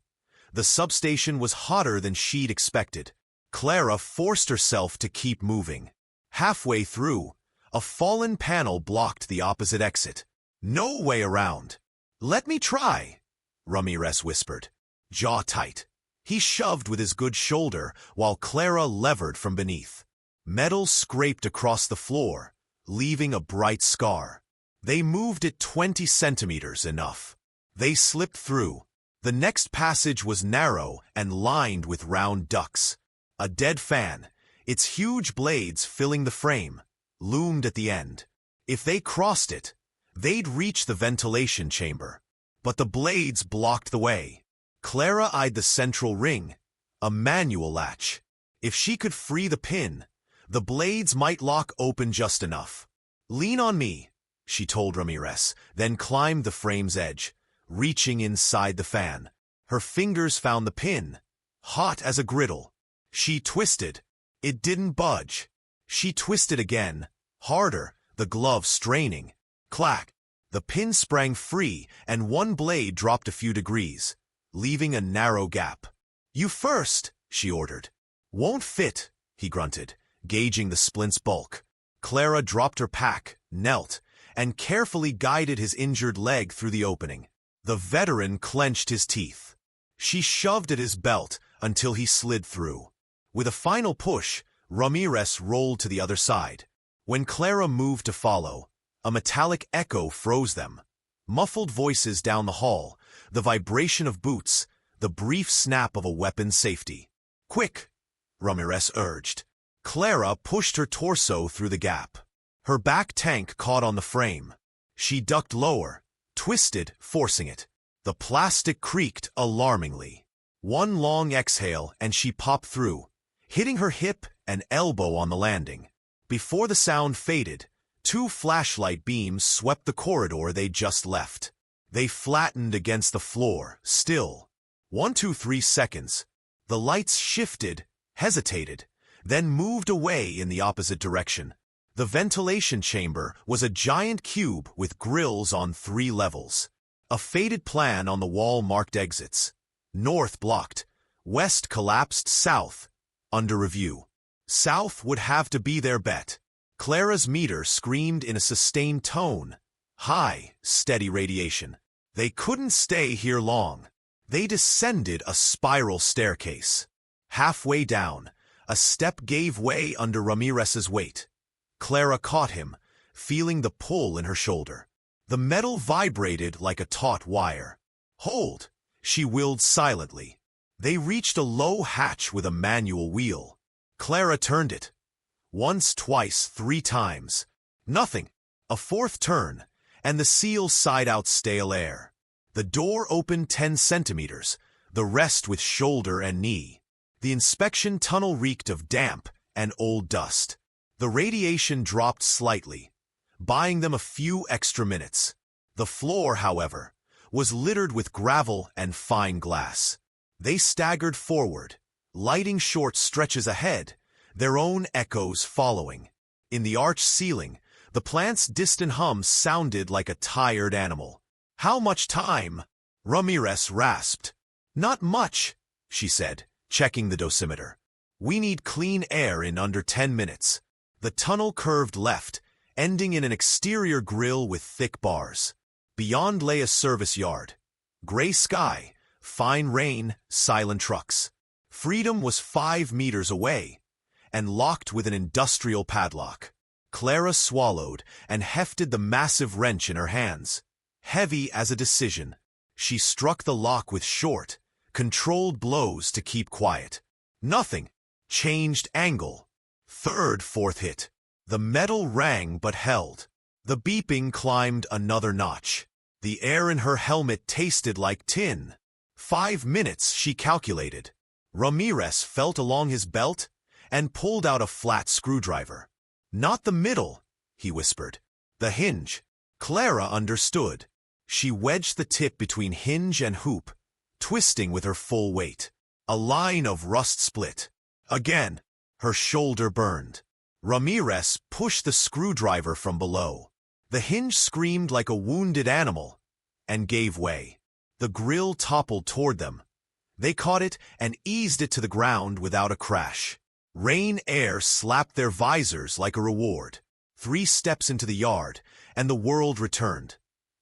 The substation was hotter than she'd expected. Clara forced herself to keep moving. Halfway through, a fallen panel blocked the opposite exit. "No way around." "Let me try," Ramirez whispered, jaw tight. He shoved with his good shoulder while Clara levered from beneath. Metal scraped across the floor, leaving a bright scar. They moved it 20 centimeters enough. They slipped through. The next passage was narrow and lined with round ducts. A dead fan, its huge blades filling the frame, loomed at the end. If they crossed it, they'd reach the ventilation chamber. But the blades blocked the way. Clara eyed the central ring, a manual latch. If she could free the pin, the blades might lock open just enough. "Lean on me," she told Ramirez, then climbed the frame's edge, reaching inside the fan. Her fingers found the pin, hot as a griddle. She twisted. It didn't budge. She twisted again, harder, the glove straining. Clack! The pin sprang free, and one blade dropped a few degrees, leaving a narrow gap. "You first," she ordered. "Won't fit," he grunted, gauging the splint's bulk. Clara dropped her pack, knelt, and carefully guided his injured leg through the opening. The veteran clenched his teeth. She shoved at his belt until he slid through. With a final push, Ramirez rolled to the other side. When Clara moved to follow, a metallic echo froze them. Muffled voices down the hall, the vibration of boots, the brief snap of a weapon's safety. "Quick," Ramirez urged. Clara pushed her torso through the gap. Her back tank caught on the frame. She ducked lower, twisted, forcing it. The plastic creaked alarmingly. One long exhale and she popped through, hitting her hip and elbow on the landing. Before the sound faded, 2 flashlight beams swept the corridor they'd just left. They flattened against the floor, still. 1, 2, 3 seconds. The lights shifted, hesitated, then moved away in the opposite direction. The ventilation chamber was a giant cube with grills on 3 levels. A faded plan on the wall marked exits. North blocked. West collapsed. South, under review. South would have to be their bet. Clara's meter screamed in a sustained tone. High, steady radiation. They couldn't stay here long. They descended a spiral staircase. Halfway down, a step gave way under Ramirez's weight. Clara caught him, feeling the pull in her shoulder. The metal vibrated like a taut wire. "Hold," she willed silently. They reached a low hatch with a manual wheel. Clara turned it. Once, twice, 3 times. Nothing. A 4th turn, and the seal sighed out stale air. The door opened 10 centimeters, the rest with shoulder and knee. The inspection tunnel reeked of damp and old dust. The radiation dropped slightly, buying them a few extra minutes. The floor, however, was littered with gravel and fine glass. They staggered forward, lighting short stretches ahead, their own echoes following. In the arched ceiling, the plant's distant hum sounded like a tired animal. "How much time?" Ramirez rasped. "Not much," she said, checking the dosimeter. "We need clean air in under 10 minutes." The tunnel curved left, ending in an exterior grill with thick bars. Beyond lay a service yard. Gray sky, fine rain, silent trucks. Freedom was 5 meters away, and locked with an industrial padlock. Clara swallowed and hefted the massive wrench in her hands. Heavy as a decision, she struck the lock with short, controlled blows to keep quiet. Nothing. Changed angle. 3rd, 4th hit. The metal rang but held. The beeping climbed another notch. The air in her helmet tasted like tin. 5 minutes, she calculated. Ramirez felt along his belt and pulled out a flat screwdriver. "Not the middle," he whispered. "The hinge." Clara understood. She wedged the tip between hinge and hoop, twisting with her full weight. A line of rust split. Again, her shoulder burned. Ramirez pushed the screwdriver from below. The hinge screamed like a wounded animal and gave way. The grill toppled toward them. They caught it and eased it to the ground without a crash. Rain air slapped their visors like a reward. 3 steps into the yard, and the world returned.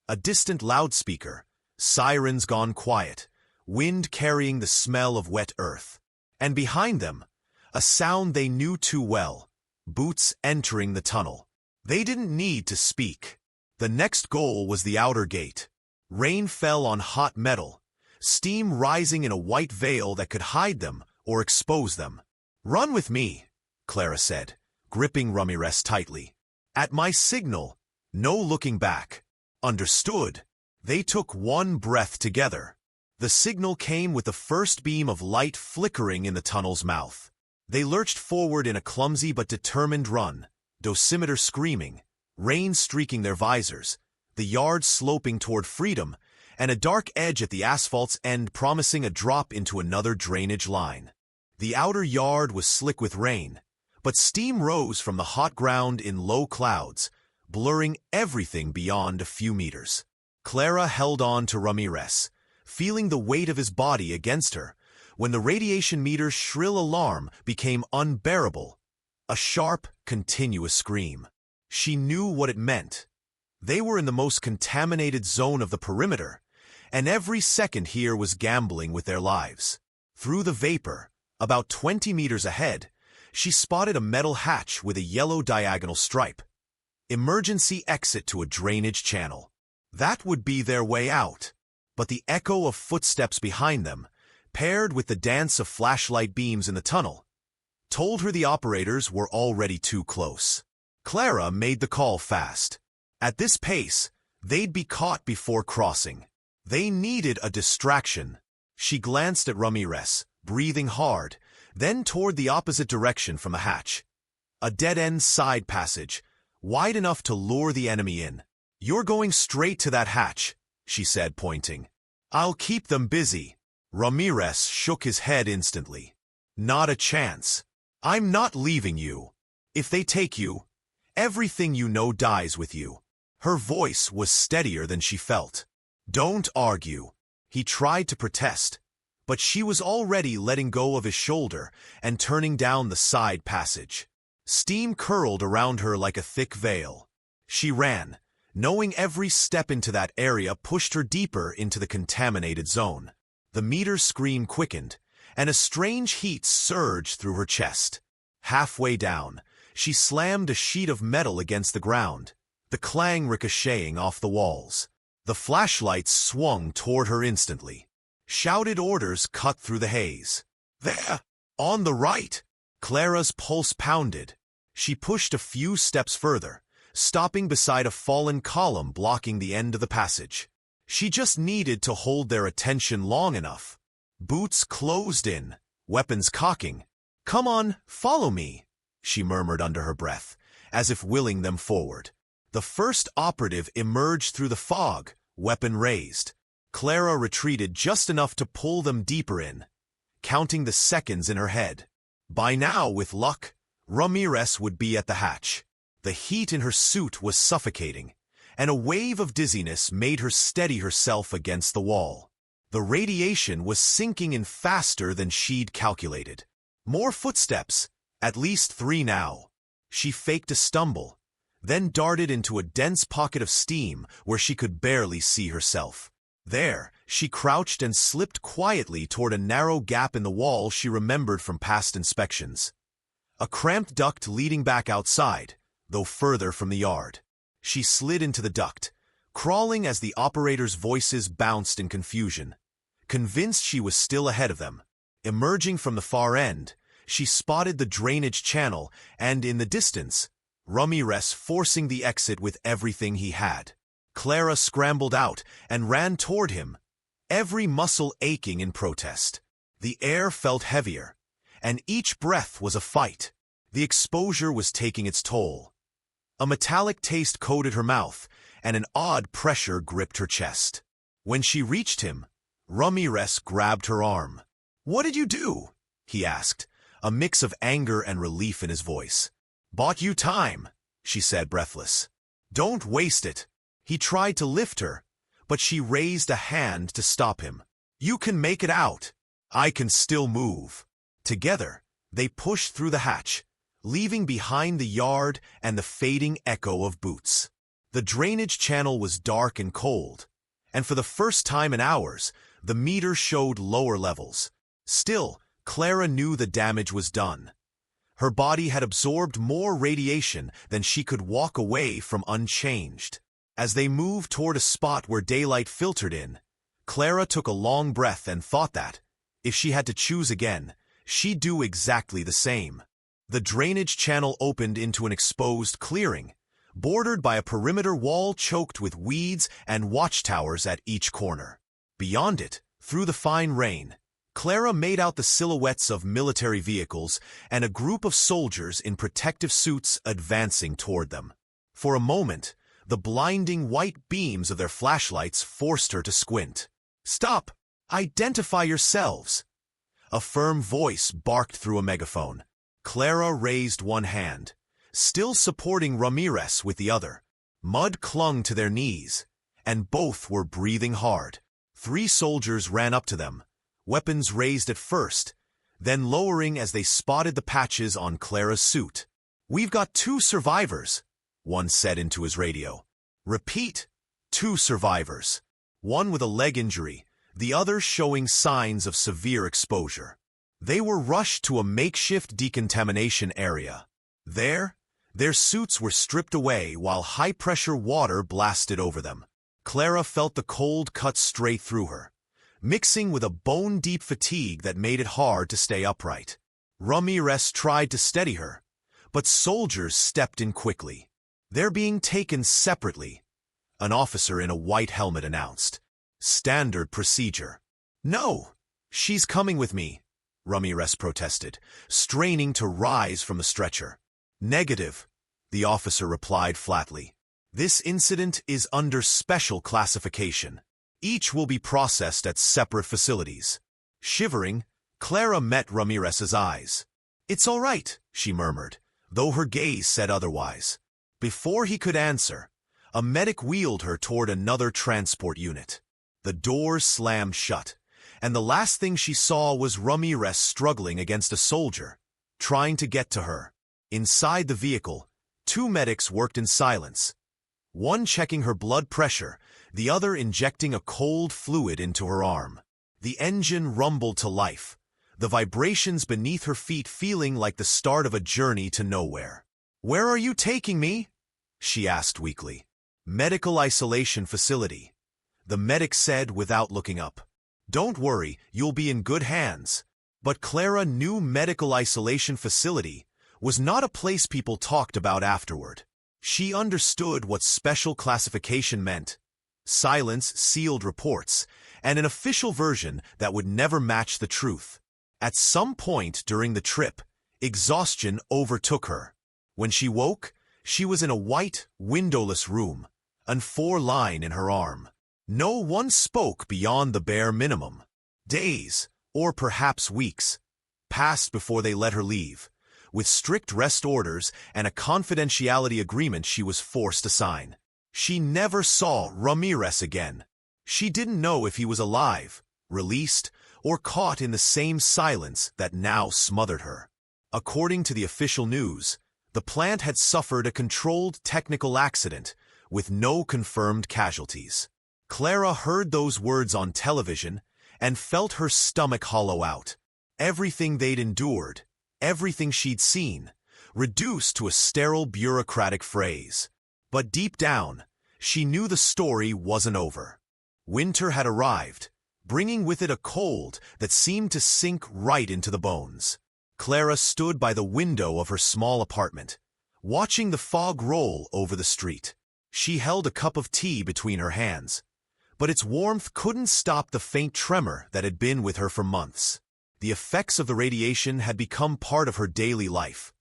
A distant loudspeaker, sirens gone quiet, wind carrying the smell of wet earth. And behind them, a sound they knew too well, boots entering the tunnel. They didn't need to speak. The next goal was the outer gate. Rain fell on hot metal, steam rising in a white veil that could hide them or expose them. "Run with me," Clara said, gripping Ramirez tightly. "At my signal, no looking back." Understood. They took one breath together. The signal came with the first beam of light flickering in the tunnel's mouth. They lurched forward in a clumsy but determined run, dosimeter screaming, rain streaking their visors, the yard sloping toward freedom, and a dark edge at the asphalt's end promising a drop into another drainage line. The outer yard was slick with rain, but steam rose from the hot ground in low clouds, blurring everything beyond a few meters. Clara held on to Ramirez, feeling the weight of his body against her, when the radiation meter's shrill alarm became unbearable. A sharp, continuous scream. She knew what it meant. They were in the most contaminated zone of the perimeter, and every second here was gambling with their lives. Through the vapor, about 20 meters ahead, she spotted a metal hatch with a yellow diagonal stripe. Emergency exit to a drainage channel. That would be their way out. But the echo of footsteps behind them, paired with the dance of flashlight beams in the tunnel, told her the operators were already too close. Clara made the call fast. At this pace, they'd be caught before crossing. They needed a distraction. She glanced at Ramirez, breathing hard, then toward the opposite direction from the hatch. A dead-end side passage, wide enough to lure the enemy in. "You're going straight to that hatch," she said, pointing. "I'll keep them busy." Ramirez shook his head instantly. "Not a chance. I'm not leaving you. If they take you, everything you know dies with you." Her voice was steadier than she felt. "Don't argue." He tried to protest, but she was already letting go of his shoulder and turning down the side passage. Steam curled around her like a thick veil. She ran, Knowing every step into that area pushed her deeper into the contaminated zone. The meter's scream quickened, and a strange heat surged through her chest. Halfway down, she slammed a sheet of metal against the ground, the clang ricocheting off the walls. The flashlights swung toward her instantly. Shouted orders cut through the haze. "There! On the right!" Clara's pulse pounded. She pushed a few steps further, stopping beside a fallen column blocking the end of the passage. She just needed to hold their attention long enough. Boots closed in, weapons cocking. "Come on, follow me," she murmured under her breath, as if willing them forward. The first operative emerged through the fog, weapon raised. Clara retreated just enough to pull them deeper in, counting the seconds in her head. By now, with luck, Ramirez would be at the hatch. The heat in her suit was suffocating, and a wave of dizziness made her steady herself against the wall. The radiation was sinking in faster than she'd calculated. More footsteps, at least 3 now. She faked a stumble, then darted into a dense pocket of steam where she could barely see herself. There, she crouched and slipped quietly toward a narrow gap in the wall she remembered from past inspections. A cramped duct leading back outside, though further from the yard. She slid into the duct, crawling as the operator's voices bounced in confusion. Convinced she was still ahead of them. Emerging from the far end, she spotted the drainage channel and, in the distance, Ramirez forcing the exit with everything he had. Clara scrambled out and ran toward him, every muscle aching in protest. The air felt heavier, and each breath was a fight. The exposure was taking its toll. A metallic taste coated her mouth, and an odd pressure gripped her chest. When she reached him, Ramirez grabbed her arm. "What did you do?" he asked, a mix of anger and relief in his voice. "Bought you time," she said, breathless. "Don't waste it." He tried to lift her, but she raised a hand to stop him. "You can make it out. I can still move." Together, they pushed through the hatch, leaving behind the yard and the fading echo of boots. The drainage channel was dark and cold, and for the first time in hours, the meter showed lower levels. Still, Clara knew the damage was done. Her body had absorbed more radiation than she could walk away from unchanged. As they moved toward a spot where daylight filtered in, Clara took a long breath and thought that, if she had to choose again, she'd do exactly the same. The drainage channel opened into an exposed clearing, bordered by a perimeter wall choked with weeds and watchtowers at each corner. Beyond it, through the fine rain, Clara made out the silhouettes of military vehicles and a group of soldiers in protective suits advancing toward them. For a moment, the blinding white beams of their flashlights forced her to squint. "Stop! Identify yourselves!" A firm voice barked through a megaphone. Clara raised one hand, still supporting Ramirez with the other. Mud clung to their knees, and both were breathing hard. 3 soldiers ran up to them, weapons raised at first, then lowering as they spotted the patches on Clara's suit. "We've got 2 survivors," one said into his radio. "Repeat, 2 survivors. One with a leg injury, the other showing signs of severe exposure." They were rushed to a makeshift decontamination area. There, their suits were stripped away while high-pressure water blasted over them. Clara felt the cold cut straight through her, mixing with a bone-deep fatigue that made it hard to stay upright. Ramirez tried to steady her, but soldiers stepped in quickly. "They're being taken separately," an officer in a white helmet announced. "Standard procedure." "No, she's coming with me," Ramirez protested, straining to rise from the stretcher. "Negative," the officer replied flatly. "This incident is under special classification. Each will be processed at separate facilities." Shivering, Clara met Ramirez's eyes. "It's all right," she murmured, though her gaze said otherwise. Before he could answer, a medic wheeled her toward another transport unit. The doors slammed shut, and the last thing she saw was Ramirez struggling against a soldier, trying to get to her. Inside the vehicle, 2 medics worked in silence, one checking her blood pressure, the other injecting a cold fluid into her arm. The engine rumbled to life, the vibrations beneath her feet feeling like the start of a journey to nowhere. "Where are you taking me?" she asked weakly. "Medical isolation facility," the medic said without looking up. "Don't worry, you'll be in good hands." But Clara knew medical isolation facility was not a place people talked about afterward. She understood what special classification meant: silence, sealed reports, and an official version that would never match the truth. At some point during the trip, exhaustion overtook her. When she woke, she was in a white, windowless room, an A4 line in her arm. No one spoke beyond the bare minimum. Days, or perhaps weeks, passed before they let her leave, with strict rest orders and a confidentiality agreement she was forced to sign. She never saw Ramirez again. She didn't know if he was alive, released, or caught in the same silence that now smothered her. According to the official news, the plant had suffered a controlled technical accident with no confirmed casualties. Clara heard those words on television and felt her stomach hollow out. Everything they'd endured, everything she'd seen, reduced to a sterile bureaucratic phrase. But deep down, she knew the story wasn't over. Winter had arrived, bringing with it a cold that seemed to sink right into the bones. Clara stood by the window of her small apartment, watching the fog roll over the street. She held a cup of tea between her hands, but its warmth couldn't stop the faint tremor that had been with her for months. The effects of the radiation had become part of her daily life.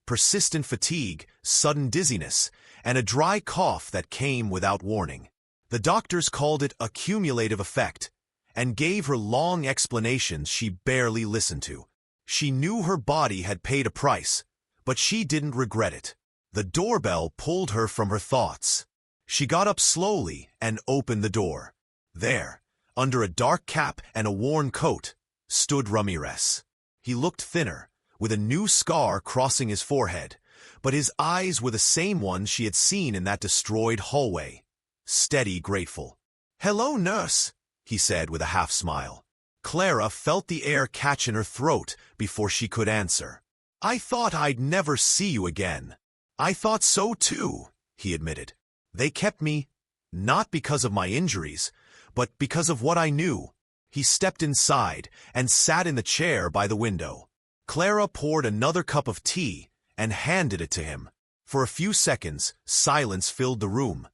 Persistent fatigue, sudden dizziness, and a dry cough that came without warning. The doctors called it a cumulative effect, and gave her long explanations she barely listened to. She knew her body had paid a price, but she didn't regret it. The doorbell pulled her from her thoughts. She got up slowly and opened the door. There, under a dark cap and a worn coat, stood Ramirez. He looked thinner, with a new scar crossing his forehead, but his eyes were the same ones she had seen in that destroyed hallway. Steady, grateful. "Hello, nurse," he said with a half-smile. Clara felt the air catch in her throat before she could answer. "I thought I'd never see you again." "I thought so too," he admitted. "They kept me, not because of my injuries, but because of what I knew." He stepped inside and sat in the chair by the window. Clara poured another cup of tea and handed it to him. For a few seconds, silence filled the room,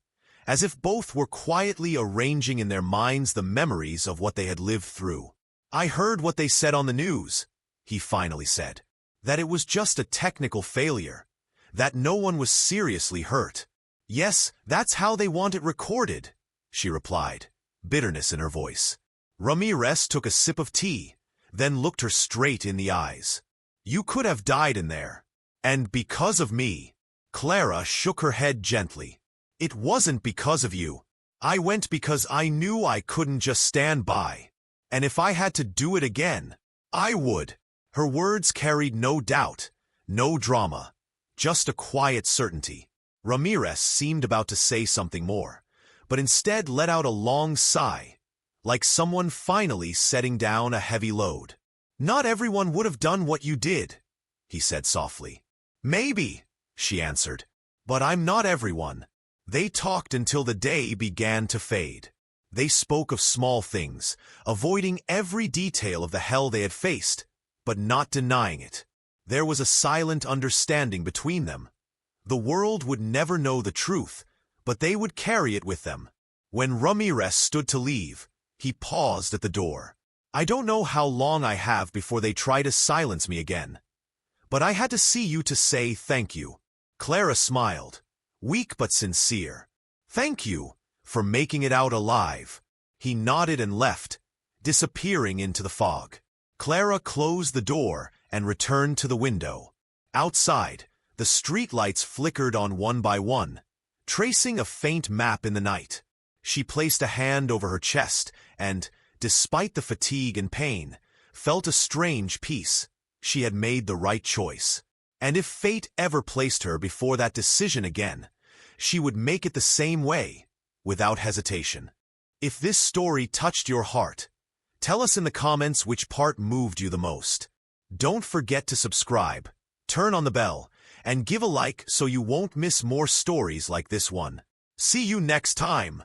as if both were quietly arranging in their minds the memories of what they had lived through. "I heard what they said on the news," he finally said. "That it was just a technical failure. That no one was seriously hurt." "Yes, that's how they want it recorded," she replied, bitterness in her voice. Ramirez took a sip of tea, then looked her straight in the eyes. "You could have died in there. And because of me." Clara shook her head gently. "It wasn't because of you. I went because I knew I couldn't just stand by. And if I had to do it again, I would." Her words carried no doubt, no drama, just a quiet certainty. Ramirez seemed about to say something more, but instead let out a long sigh, like someone finally setting down a heavy load. "Not everyone would have done what you did," he said softly. "Maybe," she answered, "but I'm not everyone." They talked until the day began to fade. They spoke of small things, avoiding every detail of the hell they had faced, but not denying it. There was a silent understanding between them. The world would never know the truth, but they would carry it with them. When Ramirez stood to leave, he paused at the door. "I don't know how long I have before they try to silence me again. But I had to see you to say thank you." Clara smiled, weak but sincere. "Thank you for making it out alive." He nodded and left, disappearing into the fog. Clara closed the door and returned to the window. Outside, the streetlights flickered on one by one, tracing a faint map in the night. She placed a hand over her chest and, despite the fatigue and pain, felt a strange peace. She had made the right choice. And if fate ever placed her before that decision again, she would make it the same way, without hesitation. If this story touched your heart, tell us in the comments which part moved you the most. Don't forget to subscribe, turn on the bell, and give a like so you won't miss more stories like this one. See you next time!